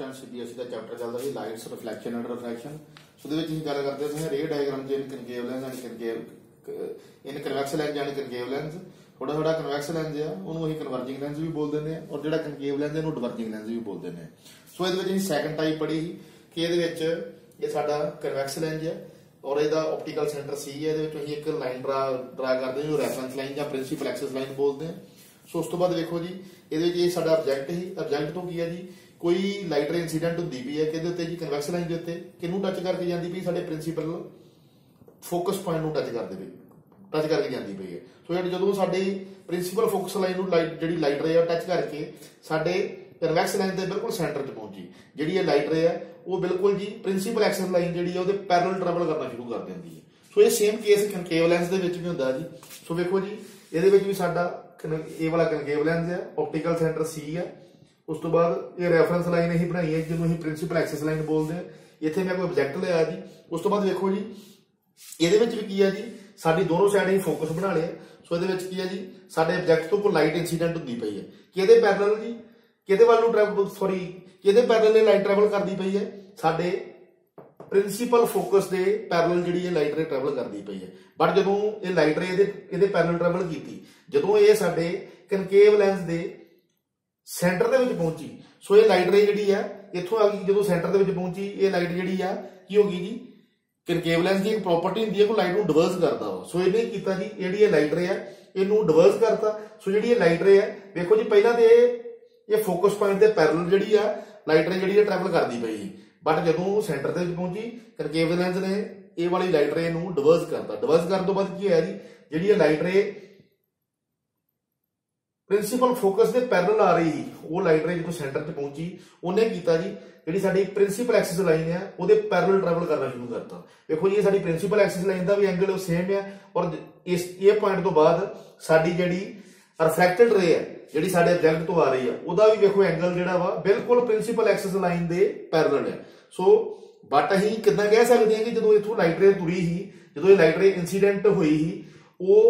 10 CBSE का chapter चलता है लाइट्स रिफ्लैक्शन एंड रिफ्रैक्शन। सो दे विच गल करते हैं रे diagram in concave lens and in convex lens and concave lens. थोड़ा थोड़ा कन्वैक्स लेंस है उन्होंने कन्वर्जिंग लेंस भी बोलते हैं और जो कनकेव लेंस है डिवर्जिंग लेंस भी बोलते हैं। सो ये सैकेंड टाइप पढ़ी ही कि ये साडा कन्वैक्स लेंस है और यदा ऑप्टिकल सेंटर सी है एक लाइन ड्रा करते हैं जो रैफरेंस लाइन या प्रिंसीपल एक्सिस लाइन बोलते हैं। सो उस तो बाद देखो जी ये साडा ऑब्जेक्ट ही ऑब्जेक्ट तो की है जी कोई लाइट रे इंसीडेंट होंदी पई है कि जी कन्वैक्स लाइन के उत्ते किनू टच करके जाती पई साडे प्रिंसीपल फोकस पॉइंट नू टच करके जाती पई है। सो जो साडे प्रिंसीपल फोकस लाइन नू लाइट जिहड़ी लाइट रे टच करके साडे कन्वैक्स लाइन के बिल्कुल सेंटर च पहुंची जिहड़ी ये लाइट रे है वो बिल्कुल जी प्रिंसीपल एक्सिस लाइन जिहड़ी है उहदे पैरेलल ट्रैवल करना शुरू कर देंदी है। सो ये सेम केस कनकेव लेंस दे विच भी हुंदा जी। सो वेखो जी इहदे विच भी साडा ये वाला कनकेव लेंस है ऑप्टिकल सेंटर सी है। उस तो बाद ये रैफरेंस लाइन ही बनाई है जिन्होंने प्रिंसीपल एक्सिस लाइन बोलते हैं। इत्थे मैं कोई ऑब्जेक्ट लिया जी। उस तो बाद देखो जी ये भी की है जी साडी दोनों साइड ही फोकस बना लिया। सो ये की है जी साडे ऑब्जेक्ट तो कोई लाइट इंसीडेंट होंदी पई है किहदे पैरेलल जी किहदे वाल नूं ट्रैवल सॉरी किहदे पैरेलल लाइट ट्रैवल करदी पई है साडे प्रिंसीपल फोकस दे पैरेलल जिहड़ी लाइट रे ट्रैवल करदी पई है। बट जदों ये लाइट रे इहदे पैरेलल ट्रैवल कीती जदों ये साडे कनकेव लेंस दे सेंटर दे विच पहुंची। सो ये लाइट रे जिहड़ी है इत्थों आ गई जदों सेंटर दे विच पहुंची ये लाइट जिहड़ी आ की हो गई जी कनकेव लेंस की एक प्रॉपर्टी हुंदी है कोई लाइट नूं डिवर्स करदा वा। सो इहने कीता जी जिहड़ी लाइट रे है इहनूं डिवर्स करता। सो जिहड़ी लाइट रे है देखो जी पहला ते ये फोकस पॉइंट दे पैरेलल जिहड़ी आ लाइट रे जिहड़ी ट्रैवल करदी पई ही बट जदों सेंटर दे विच पहुंची कनकेव लेंस ने ये वाली लाइट रे नूं डिवर्स करता। डिवर्स करन तो बाद की होया जी जिहड़ी लाइट रे प्रिंसीपल फोकस दे पैरेलल आ रही ही वो लाइट रे जो सेंटर च पहुंची उन्हें कीता जी जिहड़ी साडी प्रिंसीपल एक्सिस लाइन है उहदे पैरेलल ट्रैवल करना शुरू करता। देखो जी साडी प्रिंसीपल एक्सिस लाइन दा भी एंगल सेम है और इस ये पॉइंट तो बाद साडी जिहड़ी रिफ्रैक्टेड रे है जिहड़ी साडे ऑब्जेक्ट तो आ रही है उहदा भी देखो एंगल जिहड़ा वा बिल्कुल प्रिंसीपल एक्सिस लाइन दे पैरेलल है। सो बट असीं किदां कह सकदे हां कि जदों इत्थों लाइट रे तुरी ही जदों ये लाइट रे इंसीडेंट हुई ही वो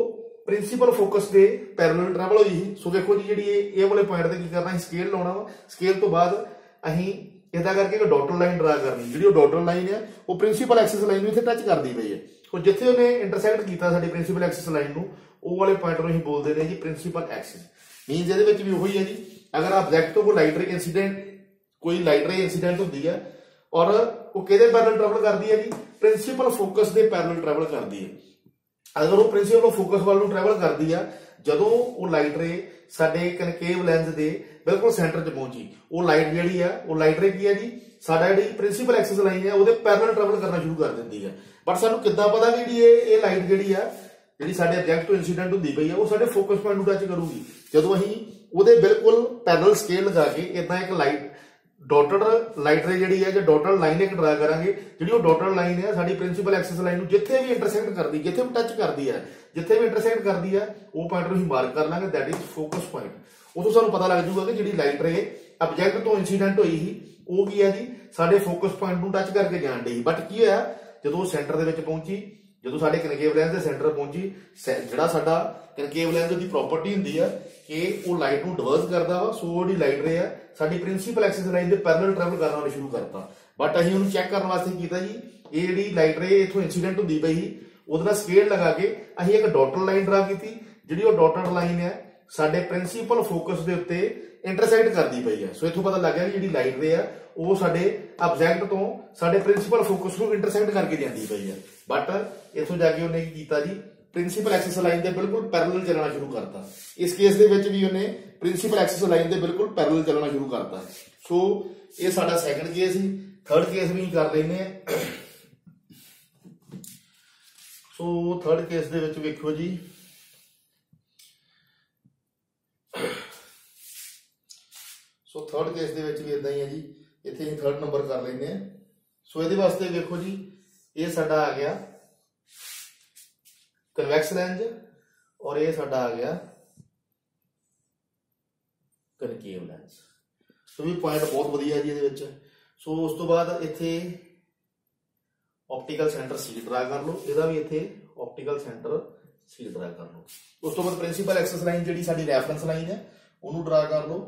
प्रिंसीपल फोकस दे पैरेलल ट्रैवल हुई ही। सो देखो जी जिहड़ी ये वाले पॉइंट ते की करना स्केल लाउणा वा स्केल तो बाद असीं इदा करके एक डॉटेड लाइन ड्रा करनी जिहड़ी डॉटेड लाइन है वो प्रिंसीपल एक्सिस लाइन नूं इत्थे टच करदी पई है। सो जिथे उहने इंटरसेक्ट कीता साडी प्रिंसीपल एक्सिस लाइन नूं वो वाले पॉइंट नूं असीं बोलदे ने जी प्रिंसीपल एक्सिस। मीनस इहदे विच भी ओही है जी अगर ऑब्जेक्ट तो कोई लाइट रे इंसीडेंट हुंदी है और वो किहदे पैरेलल ट्रैवल करदी है जी प्रिंसीपल फोकस दे पैरेलल ट्रैवल करदी है। अगर वो प्रिंसीपल फोकस वाल नूं ट्रैवल करदी है जदों वो लाइट रे साडे कनकेव लेंस दे बिल्कुल सेंटर च पहुंची वो लाइट जिहड़ी है वो लाइट रे की है जी साडा जिहड़ी प्रिंसीपल एक्सिस लाइन है उहदे पैरेलल ट्रैवल करना शुरू कर दिंदी है। बट सानूं किद्दां पता कि जिहड़ी ये लाइट जिहड़ी है जिहड़ी साडे ऑब्जेक्ट तो इंसीडेंट हुंदी पई है वो साडे फोकस पॉइंट नूं टच करूगी जदों असीं उहदे बिल्कुल पैरेलल स्केल लगा के इदां एक लाइट डॉटेड लाइट रे जिहड़ी है जो डॉटेड लाइन एक ड्रा करांगे जिहड़ी वो डॉटेड लाइन है साडी प्रिंसीपल एक्सिस लाइन नूं जिथे भी इंटरसेक्ट करदी जिथे भी टच करदी है जिथे भी इंटरसेक्ट करदी है वो पॉइंट नूं असीं मार्क कर लांगे दैट इज फोकस पॉइंट। उदों सानूं पता लग जाऊगा कि जिहड़ी लाइट रे ऑब्जेक्ट तो इंसीडेंट होई ही वो की है जी साडे फोकस पॉइंट नूं टच करके जाण दी। बट की होया जदों सेंटर दे विच पहुंची जदों साडे कनकेव लेंस दे सेंटर पहुंची जिहड़ा साडा कनकेव लेंस दी प्रॉपर्टी हुंदी है कि वो लाइट नूं डिवर्स करदा वा। सो जिहड़ी लाइट रे है साडी प्रिंसीपल एक्सिस लाइन दे पैरेलल ट्रैवल करना शुरू करता। बट असीं उहनूं चैक करन वास्ते कीता जी ये जिहड़ी लाइट रे इत्थों इंसीडेंट हुंदी पई ही उहदे नाल स्केल लगा के असीं एक डॉटेड लाइन ड्रा कीती जिहड़ी वो डॉटेड लाइन है साडे प्रिंसीपल फोकस दे उत्ते इंटरसेक्ट करदी पई है। सो इत्थों पता लग गया कि जिहड़ी लाइट रे है वो साडे ऑब्जेक्ट तो साडे प्रिंसीपल फोकस नूं इंटरसेक्ट करके जांदी पई है। बट इत्थों जाके उहने की कीता जी प्रिंसीपल एक्सिस लाइन दे बिल्कुल पैरेलल चलना शुरू करता। इस केस दे विच भी उहने प्रिंसीपल एक्सिस लाइन दे बिल्कुल पैरेलल चलना शुरू करता। सो ये साडा सैकंड केस ही। थर्ड केस भी कर लेने हैं। सो थर्ड केस दे विच वेखो जी सो थर्ड केस दे विच भी इदां ही है जी इत्थे ही थर्ड नंबर कर लेने हैं। सो इहदे वास्ते वेखो जी ये साडा आ गया कन्वैक्स लेंस और ये साडा आ गया कनकेव लेंस। सो भी पॉइंट बहुत वधिया जी इहदे विच। सो उस तो बाद इत्थे ऑप्टिकल सेंटर सी ड्रा कर लो इहदा भी इत्थे ऑप्टिकल सेंटर सी ड्रा कर लो। उस तो बाद प्रिंसीपल एक्सिस लाइन जिहड़ी साडी रैफरेंस लाइन है उहनूं ड्रा कर लो।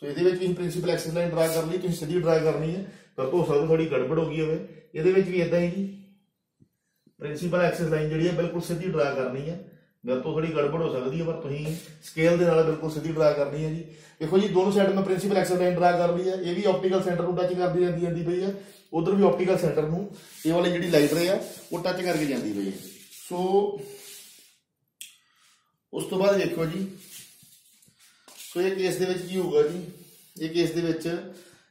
ਸੋ ਇਹਦੇ ਵਿੱਚ ਵੀ ਪ੍ਰਿੰਸੀਪਲ ਐਕਸਿਸ ਲਾਈਨ ਡਰਾ ਕਰ ਲਈ, ਤੁਸੀਂ ਸਿੱਧੀ ਡਰਾ ਕਰਨੀ ਹੈ, ਪਰ ਹੋ ਸਕਦਾ ਥੋੜੀ ਗੜਬੜ ਹੋ ਗਈ ਹੋਵੇ। ਇਹਦੇ ਵਿੱਚ ਵੀ ਇਦਾਂ ਹੀ ਜੀ, ਪ੍ਰਿੰਸੀਪਲ ਐਕਸਿਸ ਲਾਈਨ ਜਿਹੜੀ ਹੈ ਬਿਲਕੁਲ ਸਿੱਧੀ ਡਰਾ ਕਰਨੀ ਹੈ। ਮੇਰੇ ਤੋਂ ਥੋੜੀ ਗੜਬੜ ਹੋ ਸਕਦੀ ਹੈ, ਪਰ ਤੁਸੀਂ ਸਕੇਲ ਦੇ ਨਾਲ ਬਿਲਕੁਲ ਸਿੱਧੀ ਡਰਾ ਕਰਨੀ ਹੈ ਜੀ। ਦੇਖੋ ਜੀ ਦੋਨੋਂ ਸਾਈਡ ਮੈਂ ਪ੍ਰਿੰਸੀਪਲ ਐਕਸਿਸ ਲਾਈਨ ਡਰਾ ਕਰ ਲਈ ਹੈ। ਇਹ ਵੀ ਆਪਟੀਕਲ ਸੈਂਟਰ ਨੂੰ ਟੱਚ ਕਰਦੀ ਜਾਂਦੀ ਪਈ ਹੈ, ਉਧਰ ਵੀ ਆਪਟੀਕਲ ਸੈਂਟਰ ਨੂੰ ਇਹ ਵਾਲੀ ਜਿਹੜੀ ਲਾਈਟ ਰੇ ਆ ਉਹ ਟੱਚ ਕਰਕੇ ਜਾਂਦੀ ਪਈ ਹੈ। ਸੋ ਉਸ ਤੋਂ ਬਾਅਦ ਦੇਖੋ ਜੀ, ਸੋ ਇਹ ਕੇਸ ਦੇ ਵਿੱਚ ਕੀ ਹੋਊਗਾ ਜੀ, ਇਹ ਕੇਸ ਦੇ ਵਿੱਚ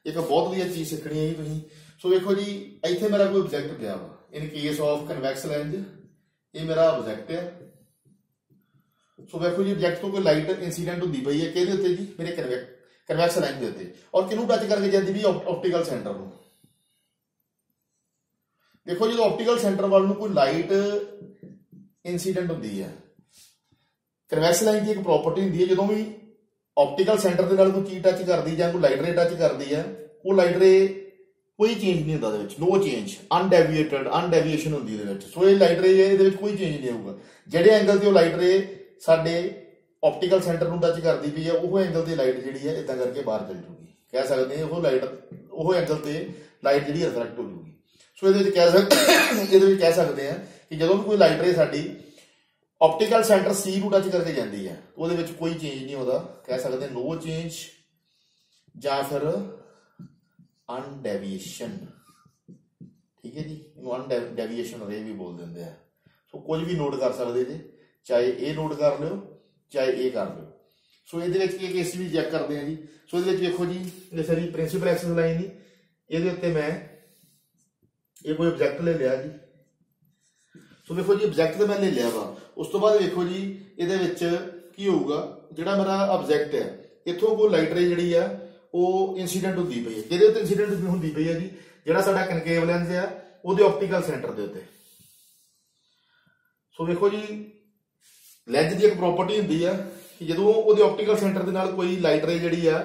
ਇੱਕ ਬਹੁਤ ਵਧੀਆ ਚੀਜ਼ ਸਿੱਖਣੀ ਹੈ ਜੀ ਤੁਸੀਂ। ਸੋ ਵੇਖੋ ਜੀ ਇੱਥੇ ਮੇਰਾ ਕੋਈ ਆਬਜੈਕਟ ਪਿਆ ਵਾ, in case of convex lens ਇਹ ਮੇਰਾ ਆਬਜੈਕਟ ਹੈ। ਸੋ ਵੇਖੋ ਜੀ ਆਬਜੈਕਟ ਤੋਂ ਕੋਈ ਲਾਈਟ ਇਨਸੀਡੈਂਟ ਹੁੰਦੀ ਪਈ ਹੈ ਕਿਹਦੇ ਉੱਤੇ ਜੀ, ਮੇਰੇ ਕਨਵੈਕਸ ਲਾਈਨ ਦੇ ਉੱਤੇ, ਔਰ ਕਿਹਨੂੰ ਟੱਚ ਕਰਕੇ ਜਾਂਦੀ ਵੀ ਆਪਟੀਕਲ ਸੈਂਟਰ ਨੂੰ। ਦੇਖੋ ਜਦੋਂ ਆਪਟੀਕਲ ਸੈਂਟਰ ਵੱਲ ਨੂੰ ਕੋਈ ਲਾਈਟ ਇਨਸੀਡੈਂਟ ਹੁੰਦੀ ਹੈ, ਕਨਵੈਕਸ ਲਾਈਨ ਦੀ ਇੱਕ ਪ੍ਰੋਪਰਟੀ ਹੁੰਦੀ ਹੈ, ਜਦੋਂ ਵੀ ਆਪਟੀਕਲ ਸੈਂਟਰ ਦੇ ਨਾਲ ਕੋਈ ਚੀਜ਼ ਟੱਚ ਕਰਦੀ ਜਾਂ ਕੋਈ ਲਾਈਟ ਰੇ ਟੱਚ ਕਰਦੀ ਹੈ, ਉਹ ਲਾਈਟ ਰੇ ਕੋਈ ਚੇਂਜ ਨਹੀਂ ਹੁੰਦਾ ਉਹਦੇ ਵਿੱਚ, ਨੋ ਚੇਂਜ, ਅਨਡੈਵੀਏਸ਼ਨ ਹੁੰਦੀ ਇਹਦੇ ਵਿੱਚ। ਸੋ ਇਹ ਲਾਈਟ ਰੇ ਇਹਦੇ ਵਿੱਚ ਕੋਈ ਚੇਂਜ ਨਹੀਂ ਆਊਗਾ। ਜਿਹੜੇ ਐਂਗਲ ਤੇ ਉਹ ਲਾਈਟ ਰੇ ਸਾਡੇ ਆਪਟੀਕਲ ਸੈਂਟਰ ਨੂੰ ਟੱਚ ਕਰਦੀ ਪਈ ਹੈ, ਉਹ ਐਂਗਲ ਤੇ ਲਾਈਟ ਜਿਹੜੀ ਹੈ ਇਦਾਂ ਕਰਕੇ ਬਾਹਰ ਚਲ ਜੂਗੀ। ਕਹਿ ਸਕਦੇ ਹਾਂ ਉਹ ਐਂਗਲ ਤੇ ਲਾਈਟ ਜਿਹੜੀ ਰਿਫਲੈਕਟ ਹੋ ਜੂਗੀ। ਸੋ ਇਹਦੇ ਵਿੱਚ ਕਹਿ ਸਕਦੇ ਹਾਂ ਕਿ ਜਦੋਂ ਵੀ ਕੋਈ ਲਾਈਟ ਰੇ ਸਾਡੀ ਆਪਟੀਕਲ ਸੈਂਟਰ C ਨੂੰ ਟੱਚ ਕਰਕੇ ਜਾਂਦੀ ਹੈ, ਉਹਦੇ ਵਿੱਚ ਕੋਈ ਚੇਂਜ ਨਹੀਂ ਹੁੰਦਾ। ਕਹਿ ਸਕਦੇ ਨੋ ਚੇਂਜ ਜਾਂ ਫਿਰ ਅਨਡੈਵੀਏਸ਼ਨ। ਠੀਕ ਹੈ ਜੀ, ਇਹਨੂੰ ਅਨਡੈਵੀਏਸ਼ਨ ਰੇ ਵੀ ਬੋਲ ਦਿੰਦੇ ਆ। ਸੋ ਕੁਝ ਵੀ ਨੋਟ ਕਰ ਸਕਦੇ ਜੇ, ਚਾਹੇ ਇਹ ਨੋਟ ਕਰ ਲਿਓ ਚਾਹੇ ਇਹ ਕਰ ਲਿਓ। ਸੋ ਇਹਦੇ ਵਿੱਚ ਕੀ ਕੇਸ ਵੀ ਚੈੱਕ ਕਰਦੇ ਆ ਜੀ। ਸੋ ਇਹਦੇ ਵਿੱਚ ਵੇਖੋ ਜੀ, ਇਹ ਸਾਡੀ ਪ੍ਰਿੰਸੀਪਲ ਐਕਸਿਸ ਲਾਈਨ ਨਹੀਂ, ਇਹਦੇ ਉੱਤੇ ਮੈਂ ਇਹ ਕੋਈ ਆਬਜੈਕਟ ਲੈ ਲਿਆ ਜੀ। ਸੋ ਵੇਖੋ ਜੀ ਆਬਜੈਕਟ ਤੇ ਮੈਂ ਲੈ ਲਿਆ ਵਾ। ਉਸ ਤੋਂ ਬਾਅਦ ਵੇਖੋ ਜੀ ਇਹਦੇ ਵਿੱਚ ਕੀ ਹੋਊਗਾ, ਜਿਹੜਾ ਮੇਰਾ ਆਬਜੈਕਟ ਹੈ ਇੱਥੋਂ ਕੋਈ ਲਾਈਟ ਰੇ ਜਿਹੜੀ ਆ ਉਹ ਇਨਸੀਡੈਂਟ ਹੁੰਦੀ ਪਈ ਹੈ। ਕਿਹਦੇ ਉੱਤੇ ਇਨਸੀਡੈਂਟ ਹੁੰਦੀ ਪਈ ਹੈ ਜੀ, ਜਿਹੜਾ ਸਾਡਾ ਕਨਕੇਵ ਲੈਂਸ ਆ ਉਹਦੇ ਆਪਟੀਕਲ ਸੈਂਟਰ ਦੇ ਉੱਤੇ। ਸੋ ਵੇਖੋ ਜੀ ਲੈਂਸ ਦੀ ਇੱਕ ਪ੍ਰੋਪਰਟੀ ਹੁੰਦੀ ਆ ਕਿ ਜਦੋਂ ਉਹਦੇ ਆਪਟੀਕਲ ਸੈਂਟਰ ਦੇ ਨਾਲ ਕੋਈ ਲਾਈਟ ਰੇ ਜਿਹੜੀ ਆ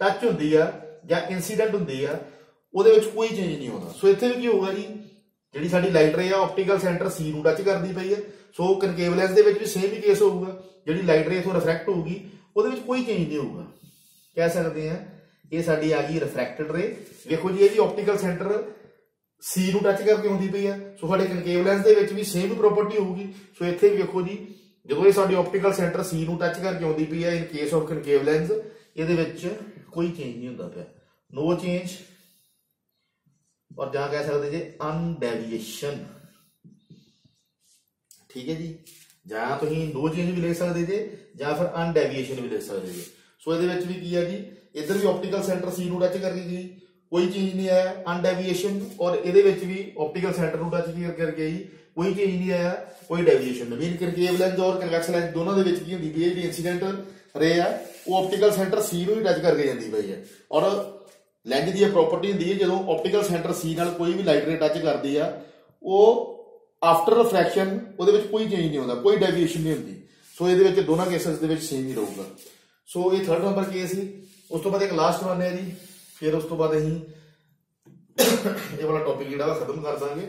ਟੱਚ ਹੁੰਦੀ ਆ ਜਾਂ ਇਨਸੀਡੈਂਟ ਹੁੰਦੀ ਆ, ਉਹਦੇ ਵਿੱਚ ਕੋਈ ਚੇਂਜ ਨਹੀਂ ਆਉਂਦਾ। ਸੋ ਇੱਥੇ ਵੀ ਕੀ ਹੋਊਗਾ ਜੀ, ਜਿਹੜੀ ਸਾਡੀ ਲਾਈਟ ਰੇ ਆ ਆਪਟੀਕਲ ਸੈਂਟਰ C ਨੂੰ ਟੱਚ ਕਰਦੀ ਪਈ ਹੈ। ਸੋ ਕਨਕੇਵ ਲੈਂਸ ਦੇ ਵਿੱਚ ਵੀ ਸੇਮ ਹੀ ਕੇਸ ਹੋਊਗਾ, ਜਿਹੜੀ ਲਾਈਟ ਰੇ ਇਥੋਂ ਰਿਫਰੈਕਟ ਹੋਊਗੀ ਉਹਦੇ ਵਿੱਚ ਕੋਈ ਚੇਂਜ ਨਹੀਂ ਹੋਊਗਾ। ਕਹਿ ਸਕਦੇ ਆ ਇਹ ਸਾਡੀ ਆ ਗਈ ਰਿਫਰੈਕਟਡ ਰੇ। ਵੇਖੋ ਜੀ ਇਹ ਵੀ ਆਪਟੀਕਲ ਸੈਂਟਰ C ਨੂੰ ਟੱਚ ਕਰਕੇ ਹੁੰਦੀ ਪਈ ਹੈ। ਸੋ ਸਾਡੇ ਕਨਕੇਵ ਲੈਂਸ ਦੇ ਵਿੱਚ ਵੀ ਸੇਮ ਹੀ ਪ੍ਰੋਪਰਟੀ ਹੋਊਗੀ। ਸੋ ਇੱਥੇ ਵੀ ਵੇਖੋ ਜੀ ਜਦੋਂ ਇਹ ਸਾਡੀ ਆਪਟੀਕਲ ਸੈਂਟਰ C ਨੂੰ ਟੱਚ ਕਰਕੇ ਆਉਂਦੀ ਪਈ ਹੈ, ਇਨ ਕੇਸ ਆਫ ਕਨਕੇਵ ਲੈਂਸ ਇਹਦੇ ਵਿੱਚ ਕੋਈ ਚੇਂਜ ਨਹੀਂ ਹੁੰਦਾ ਪਿਆ, ਨੋ ਚੇਂਜ, ਔਰ ਜਾਂ ਕਹਿ ਸਕਦੇ ਜੀ ਅਨਡੈਵੀਏਸ਼ਨ। ਠੀਕ ਹੈ ਜੀ, ਜਾਂ ਤੁਸੀਂ ਨੋ ਚੇਂਜ ਵੀ ਲਿਖ ਸਕਦੇ ਜੇ ਜਾਂ ਫਿਰ ਅਨਡੈਵੀਏਸ਼ਨ ਵੀ ਲਿਖ ਸਕਦੇ ਜੇ। ਸੋ ਇਹਦੇ ਵਿੱਚ ਵੀ ਕੀ ਹੈ ਜੀ, ਇੱਧਰ ਵੀ ਆਪਟੀਕਲ ਸੈਂਟਰ C ਨੂੰ ਟੱਚ ਕਰਕੇ ਗਈ, ਕੋਈ ਚੇਂਜ ਨਹੀਂ ਆਇਆ, ਅਨਡੈਵੀਏਸ਼ਨ, ਔਰ ਇਹਦੇ ਵਿੱਚ ਵੀ ਆਪਟੀਕਲ ਸੈਂਟਰ ਨੂੰ ਟੱਚ ਕਰਕੇ ਗਈ, ਕੋਈ ਚੇਂਜ ਨਹੀਂ ਆਇਆ, ਕੋਈ ਡੈਵੀਏਸ਼ਨ ਨਹੀਂ। ਮੀਨ ਕਨਕੇਵ ਲੈਂਸ ਔਰ ਕਨਵੈਕਸ ਲੈਂਸ ਦੋਨਾਂ ਦੇ ਵਿੱਚ ਕੀ ਹੁੰਦੀ ਪਈ ਹੈ, ਜਿਹੜੀ ਇਨਸੀਡੈਂਟ ਰੇ ਆ ਉਹ ਆਪਟੀਕਲ ਸੈਂਟਰ C ਨੂੰ ਹੀ ਟੱਚ ਕਰਕੇ ਜਾਂਦੀ ਪਈ ਹੈ। ਔਰ ਲੈਂਸ ਦੀ ਇਹ ਪ੍ਰੋਪਰਟੀ ਹੁੰਦੀ ਹੈ, ਜਦੋਂ ਆਪਟੀਕਲ ਸੈਂਟਰ C ਨਾਲ ਕੋਈ ਵੀ ਲਾਈਟ ਰੇ ਟੱਚ ਕਰਦੀ ਆ, ਉਹ ਆਫਟਰ ਰਿਫਰੈਕਸ਼ਨ ਉਹਦੇ ਵਿੱਚ ਕੋਈ ਚੇਂਜ ਨਹੀਂ ਹੁੰਦਾ, ਕੋਈ ਡੈਵੀਏਸ਼ਨ ਨਹੀਂ ਹੁੰਦੀ। ਸੋ ਇਹਦੇ ਵਿੱਚ ਦੋਨਾਂ ਕੇਸਿਸ ਦੇ ਵਿੱਚ ਸੇਮ ਹੀ ਰਹੂਗਾ। ਸੋ ਇਹ 3rd ਨੰਬਰ ਕੇਸ ਸੀ। ਉਸ ਤੋਂ ਬਾਅਦ ਇੱਕ ਲਾਸਟ ਵਨ ਹੈ ਜੀ, ਫਿਰ ਉਸ ਤੋਂ ਬਾਅਦ ਅਸੀਂ ਇਹ ਵਾਲਾ ਟੌਪਿਕ ਜਿਹੜਾ ਵਾ ਖਤਮ ਕਰ ਦਾਂਗੇ।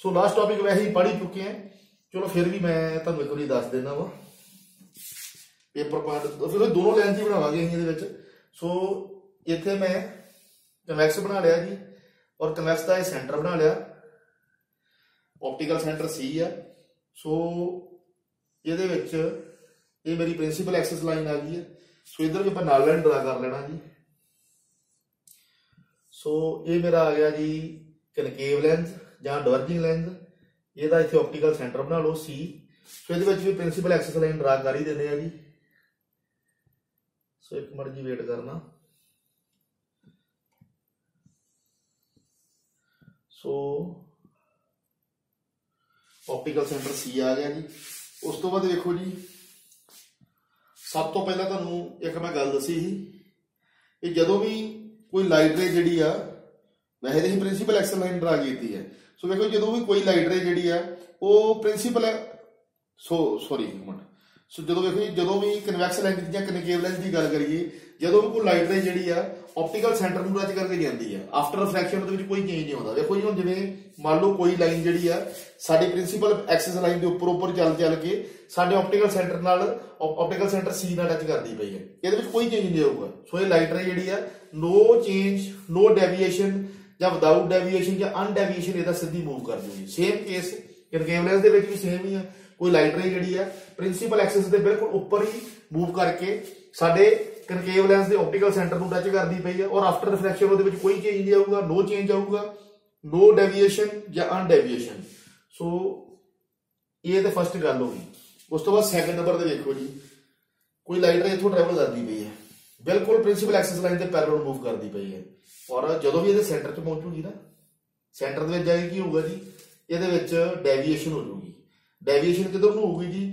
ਸੋ ਲਾਸਟ ਟੌਪਿਕ ਵੈਸੇ ਹੀ ਪੜ੍ਹ ਹੀ ਚੁੱਕੇ ਆ, ਚਲੋ ਫਿਰ ਵੀ ਮੈਂ ਤੁਹਾਨੂੰ ਇੱਕ ਵਾਰੀ ਦੱਸ ਦਿੰਦਾ ਵਾ ਪੇਪਰ ਪੁਆਇੰਟ, ਫਿਰ ਦੋਨੋਂ ਲਾਈਨ ਹੀ ਬਣਾਵਾਂਗੇ ਅਸੀਂ ਇਹਦੇ ਵਿੱਚ। ਸੋ ਇੱਥੇ ਮੈਂ ਕਨਵੈਕਸ ਬਣਾ ਲਿਆ ਜੀ, ਔਰ ਕਨਵੈਕਸ ਦਾ ਇਹ ਸੈਂਟਰ ਬਣਾ ਲਿਆ, ਆਪਟੀਕਲ ਸੈਂਟਰ C ਆ। ਸੋ ਇਹਦੇ ਵਿੱਚ ਇਹ ਮੇਰੀ ਪ੍ਰਿੰਸੀਪਲ ਐਕਸਿਸ ਲਾਈਨ ਆ ਗਈ ਹੈ। ਸੋ ਇਧਰ ਵੀ ਆਪਾਂ ਨਾਲ ਲਾਈਨ ਡਰਾ ਕਰ ਲੈਣਾ ਜੀ। ਸੋ ਇਹ ਮੇਰਾ ਆ ਗਿਆ ਜੀ ਕਨਕੇਵ ਲੈਂਸ ਜਾਂ ਡਿਵਰਜਿੰਗ ਲੈਂਸ, ਇਹਦਾ ਇੱਥੇ ਆਪਟੀਕਲ ਸੈਂਟਰ ਬਣਾ ਲਓ C। ਸੋ ਇਹਦੇ ਵਿੱਚ ਵੀ ਪ੍ਰਿੰਸੀਪਲ ਐਕਸਿਸ ਲਾਈਨ ਡਰਾ ਕਰ ਹੀ ਦਿੰਦੇ ਆ ਜੀ। ਸੋ ਇੱਕ ਮਿੰਟ ਜੀ ਵੇਟ ਕਰਨਾ। ਸੋ ਆਪਟੀਕਲ ਸੈਂਟਰ C ਆ ਗਿਆ ਜੀ। ਉਸ ਤੋਂ ਬਾਅਦ ਵੇਖੋ ਜੀ, ਸਭ ਤੋਂ ਪਹਿਲਾਂ ਤੁਹਾਨੂੰ ਇੱਕ ਮੈਂ ਗੱਲ ਦੱਸੀ ਸੀ ਕਿ ਜਦੋਂ ਵੀ ਕੋਈ ਲਾਈਟ ਰੇ ਜਿਹੜੀ ਆ, ਵੈਸੇ ਤਾਂ ਅਸੀਂ ਪ੍ਰਿੰਸੀਪਲ ਐਕਸਿਸ ਲਾਈਨ ਡਰਾ ਕੀਤੀ ਹੈ। ਸੋ ਵੇਖੋ ਜਦੋਂ ਵੀ ਕੋਈ ਲਾਈਟ ਰੇ ਜਿਹੜੀ ਆ ਉਹ ਪ੍ਰਿੰਸੀਪਲ सो जो देखो जी जो भी कन्वैक्स लेंस या कनकेव लेंस की गल करिए जो भी कोई लाइट रे जी ऑप्टिकल सेंटर में टच करके जाती है आफ्टर रिफ्रैक्शन कोई चेंज नहीं आता। देखो जी हम जिवें मान लो कोई लाइन जी साडी प्रिंसीपल एक्सिस लाइन के उपर चल के साडे ऑप्टिकल सेंटर नाल ऑप्टिकल सेंटर सी नाल टच करती पई है, ये कोई चेंज नहीं आऊगा। सो ये लाइट रे जी नो चेंज नो डेविएशन या विदाउट डेविएशन या अनडेविएशन इहदा सीधी मूव कर दूगी। सेम केस कनकेव लेंस दे विच भी सेम ही है, कोई लाइट रे जी प्रिंसीपल एक्सिस के बिल्कुल उपर ही मूव करके साडे कनकेव लेंस के ऑप्टिकल सेंटर को टच करती पई है और आफ्टर रिफ्लैक्शन वो कोई चेंज नहीं आऊगा, नो चेंज आऊगा, नो डेविएशन या अनडेविएशन। सो ये तो फर्स्ट गल होगी। उस तो बाद सैकंड नंबर पर देखो जी कोई लाइट रे इथों ट्रैवल करती पई है बिल्कुल प्रिंसीपल एक्सिस लाइन के पैरेलल मूव करती पई है और जो भी ये सेंटर च पहुंचूगी ना सेंटर के जाके की होगा जी ये डेविएशन हो जाऊगी। डेविएशन किधर नूं होगी जी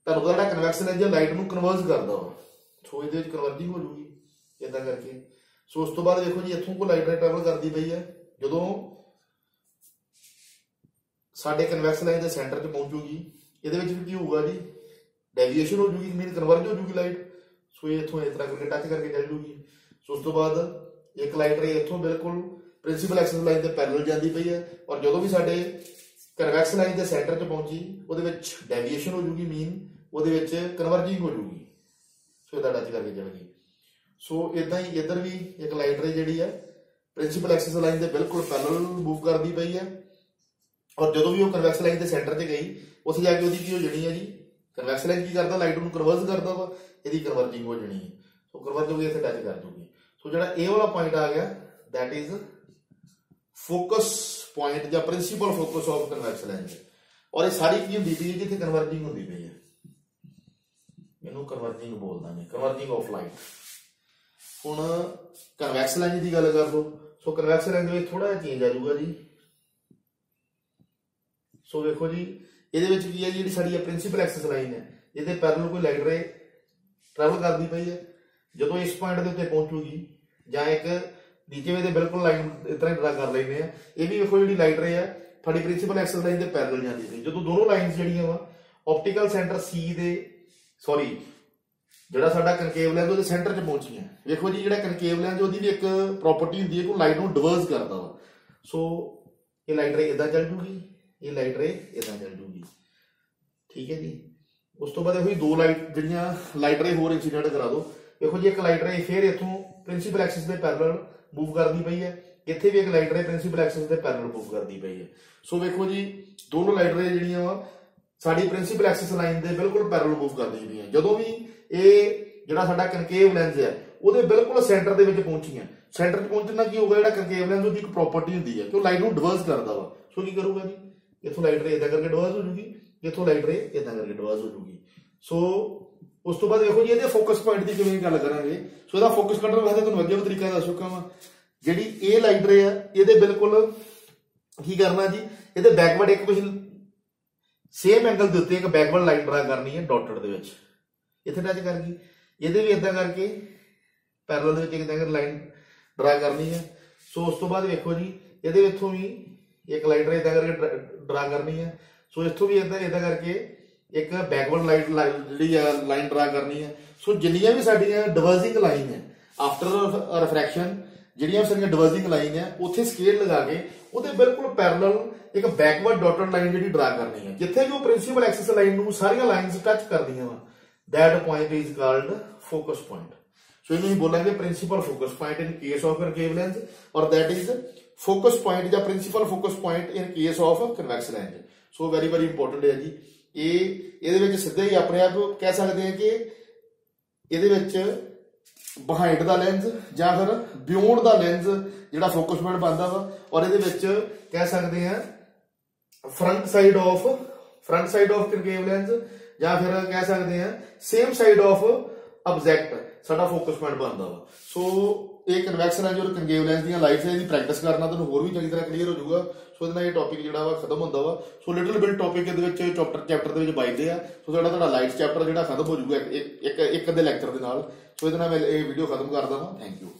तुहानूं पता कन्वैक्स लेंस लाइट नूं कन्वर्ज करदा वा, सो ये कन्वर्जिंग हो जाऊगी इदा करके। सो उस तो बाद देखो जी इथों को लाइट रे ट्रैवल करती पई है जो साडे कन्वैक्स लाइन के सेंटर च पहुंचूगी ये की होगा जी डेविएशन हो जाऊगी, मीन कन्वर्ज हो जाऊगी लाइट। सो ये इथों इस तरह करके टच करके चल जाऊगी। सो उस तो बाद एक लाइट रे इथों बिल्कुल प्रिंसीपल एक्सिस लाइन के पैरेलल जाती पई है और जो भी साडे कन्वैक्स लाइन के सेंटर च पहुंची वो डेविएशन हो जाऊगी, मीन वो कन्वर्जिंग हो जाऊगी। सो इदा टच करके चल गई। सो इदा ही इधर भी एक लाइट रे जी प्रिंसीपल एक्सिस लाइन के बिल्कुल पैरेलल मूव करती पई है और जो भी वो कन्वैक्स लाइन के सेंटर च गई उस जाके वो की हो जानी है जी कन्वैक्स लाइन की करता लाइट कन्वर्ज करता वा, यदि कन्वर्जिंग हो जानी है। सो कन्वर्ज हो गई इतने टच कर दूगी। सो जो ए वाला पॉइंट आ गया दैट इज फोकस पॉइंट या principal focus of convex lens और ये सारी की होंदी पई है जिथे कन्वर्जिंग होंदी पई है, इनू कन्वर्जिंग बोल देंगे, कन्वर्जिंग ऑफ लाइट। हुण कन्वैक्स लेंस की गल कर लो। सो कन्वैक्स लेंस में थोड़ा चेंज आ जाऊगा जी। सो देखो जी ये की है जी साडी प्रिंसीपल एक्सिस लाइन है जिहदे पैरेलल कोई लाइट रे ट्रैवल करती पई है जो इस पॉइंट के उत्ते पहुंचूगी जां एक नीचे वे बिल्कुल लाइन इतना ही ड्रा कर लेने ये भी देखो जी लाइट रे है साडी प्रिंसीपल एक्सिस लाइन के पैरेलल जाती पई जो दोनों लाइन्स जिहड़ियां वा ऑप्टिकल सेंटर सी दे सॉरी जिहड़ा साडा कनकेव लेंस ਉਹਦੇ सेंटर च पहुंचियां। देखो जी जिहड़ा कनकेव लेंस ਉਹਦੀ भी एक प्रॉपर्टी हुंदी है कि लाइट ਨੂੰ डिवर्स करता वा। सो ये लाइट रे इदां चल जूगी, ये लाइट रे इदां चल जूगी, ठीक है जी। उस तो बाद देखो दो लाइट जिहड़ियां लाइट रे होर इंसीडेंट करा दो। देखो जी एक लाइट रे फिर इथों प्रिंसीपल एक्सिस के पैरेलल मूव करती पई है, इत्थे भी एक लाइट रे प्रिंसीपल एक्सिस के पैरेलल मूव करती पई है। सो देखो जी दोनों लाइट रे जिहड़ियां वा साडी प्रिंसीपल एक्सिस लाइन के बिल्कुल पैरेलल मूव करती पई है। जो भी ये जिहड़ा साडा कनकेव लेंस है ਉਹਦੇ बिल्कुल सेंटर ਦੇ ਵਿੱਚ ਪਹੁੰਚੀਆਂ, सेंटर 'ਚ ਪਹੁੰਚਣਾ ਕੀ ਹੋਊਗਾ ਜਿਹੜਾ ਕਨਕੇਵ ਲੈਂਸ ਉਹਦੀ ਇੱਕ ਪ੍ਰੋਪਰਟੀ ਹੁੰਦੀ ਹੈ ਕਿ ਉਹ ਲਾਈਟ ਨੂੰ ਡਿਵਰਸ ਕਰਦਾ ਵਾ। ਸੋ ਕੀ ਕਰੂਗਾ ਜੀ ਇਥੋਂ ਲਾਈਟ ਰੇ ਇਦਾਂ ਕਰਕੇ ਡਿਵਰਸ ਹੋ ਜੂਗੀ, ਇਥੋਂ ਲਾਈਟ ਰੇ ਇਦਾਂ ਕਰਕੇ ਡਿਵਰਸ ਹੋ ਜੂਗੀ। ਸੋ ਉਸ ਤੋਂ ਬਾਅਦ ਦੇਖੋ ਜੀ ਇਹਦੇ ਫੋਕਸ ਪੁਆਇੰਟ ਦੀ ਕਿਵੇਂ ਗੱਲ ਕਰਾਂਗੇ। ਸੋ ਇਹਦਾ ਫੋਕਸ ਕੱਢਣ ਵਾਸਤੇ ਤੁਹਾਨੂੰ ਅੱਗੇ ਵੀ ਤਰੀਕਾ ਦੱਸ ਚੁੱਕਾ ਵਾਂ। ਜਿਹੜੀ ਇਹ ਲਾਈਟ ਰੇ ਆ ਇਹਦੇ ਬਿਲਕੁਲ ਕੀ ਕਰਨਾ ਜੀ ਇਹਦੇ ਬੈਕਵਰਡ ਇੱਕ ਤੁਸੀਂ सेम एंगल के उत्ते एक बैकवर्ड लाइन ड्रा करनी है डॉटेड दे विच इत्थे टच कर गई, ਇਹਦੇ भी इदां करके पैरेलल दे विच एक इदां लाइन ड्रा करनी है। सो उस तो बाद देखो जी ਇਹਦੇ इत्थों भी एक लाइन इदां करके ड्रा करनी है। सो इत्थों भी इदां करके एक बैकवर्ड लाइन ड्रा करनी है। सो जिन्नियां भी साडियां डिवर्जिंग लाइन है आफ्टर रिफ्रैक्शन जिहड़ियां साडियां डिवर्जिंग लाइन है उत्थे स्केल लगा के ਉਹਦੇ बिल्कुल पैरेलल एक बैकवर्ड डॉटेड लाइन जी ड्रा करनी है जिथे भी प्रिंसीपल एक्सिस लाइन नूं सारियां लाइन्स टच करदियां वा that point is called focus point. So इन्हूं बोलांगे principal focus point in case of concave lens और दैट इज फोकस पॉइंट या principal focus point in case of convex lens. So very very important है जी। ये ਇਹਦੇ ਵਿੱਚ ਸਿੱਧੇ ਹੀ ਆਪਣੇ ਆਪ ਕਹਿ ਸਕਦੇ ਹਾਂ ਕਿ ਇਹਦੇ ਵਿੱਚ ਬਿਹਾਈਂਡ ਦਾ ਲੈਂਸ ਜਾਂ ਫਿਰ ਬਿਯੋਂਡ ਦਾ ਲੈਂਸ ਜਿਹੜਾ ਫੋਕਸ ਪੁਆਇੰਟ ਬਣਦਾ ਵਾ ਔਰ ਇਹਦੇ ਵਿੱਚ ਕਹਿ ਸਕਦੇ ਹਾਂ front side of concave lens या फिर कह सकते हैं सेम साइड ऑफ ऑब्जेक्ट साडा फोकस पॉइंट बनता वा। सो ये कन्वैक्स लेंस और कनकेव लेंस दी लाइट्स दी प्रैक्टिस करना तुहानूं होर भी चंगी तरह क्लीयर हो जाऊगा। सो इहदे नाल ये टॉपिक जिहड़ा वा खत्म होंदा वा। सो लिटिल बिट टॉपिक इहदे विच चैप्टर दे विच बचदे आ। सो तुहाडा लाइट्स चैप्टर जिहड़ा खत्म हो जाऊगा एक दे लैक्चर दे नाल। सो इहदे नाल मैं ये वीडियो खत्म करदा वां। Thank you.